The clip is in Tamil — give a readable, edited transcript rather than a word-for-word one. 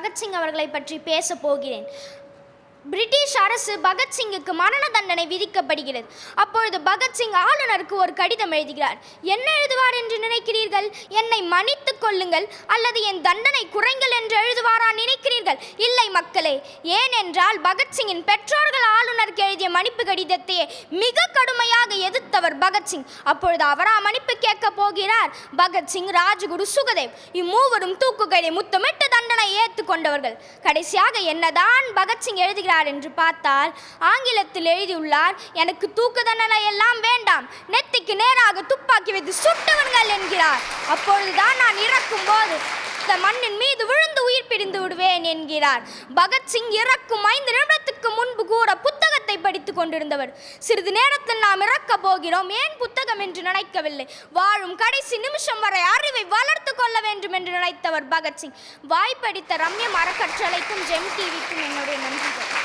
பகத்சிங் அவர்களை பற்றி பேச போகிறேன். பிரிட்டிஷ் அரசு பகத்சிங்குக்கு மரண தண்டனை விதிக்கப்படுகிறது. அப்பொழுது பகத்சிங் ஆளுநருக்கு ஒரு கடிதம் எழுதுகிறார். என்ன எழுதுவார் என்று நினைக்கிறீர்கள்? என்னை மன்னித்துக் கொள்ளுங்கள் அல்லது என் தண்டனை குறைங்கள் என்று எழுதுவாரா நினைக்கிறீர்கள்? இல்லை மக்களே, ஏனென்றால் பகத்சிங்கின் பெற்றோர்கள் ஆளுநருக்கு எழுதிய மன்னிப்பு கடிதத்தையே மிக கடுமையாக எதிர்த்தவர் பகத்சிங். அப்பொழுது அவரா மன்னிப்பு கேட்க போகிறார்? பகத்சிங், ராஜகுரு, சுகதேவ் இம்மூவரும் தூக்குகையை முத்தமிட்டு தண்டனை ஏற்றுக்கொண்டவர்கள். கடைசியாக என்னதான் பகத்சிங் எழுதுகிறார் என்று பார்த்தால் ஆங்கிலத்தில் எழுதியுள்ளார், எனக்கு தூக்கு தண்டனை எல்லாம் வேண்டாம், நெத்திக்கு நேராக துப்பாக்கி வைத்து சுட்டுவர்கள் என்கிறார். அப்பொழுதுதான் நான் இறக்கும் போது மண்ணின் மீது விழுந்து உயிர் பிரிந்து விடுவேன் என்கிறார். பகத்சிங் இறக்கும் 5 நிமிடத்துக்கு முன்பு கூட புத்தகத்தை படித்துக் கொண்டிருந்தவர். சிறிது நேரத்தில் நாம் இறக்க போகிறோம், ஏன் புத்தகம் என்று நினைக்கவில்லை. வாழும் கடைசி நிமிஷம் வரை அறிவை வளர்த்து கொள்ள வேண்டும் என்று நினைத்தவர் பகத்சிங். வாய்ப்படித்த ரம்யம் அறக்கட்டளைக்கும் ஜெம் டிவிக்கும் என்னுடைய நன்றிகள்.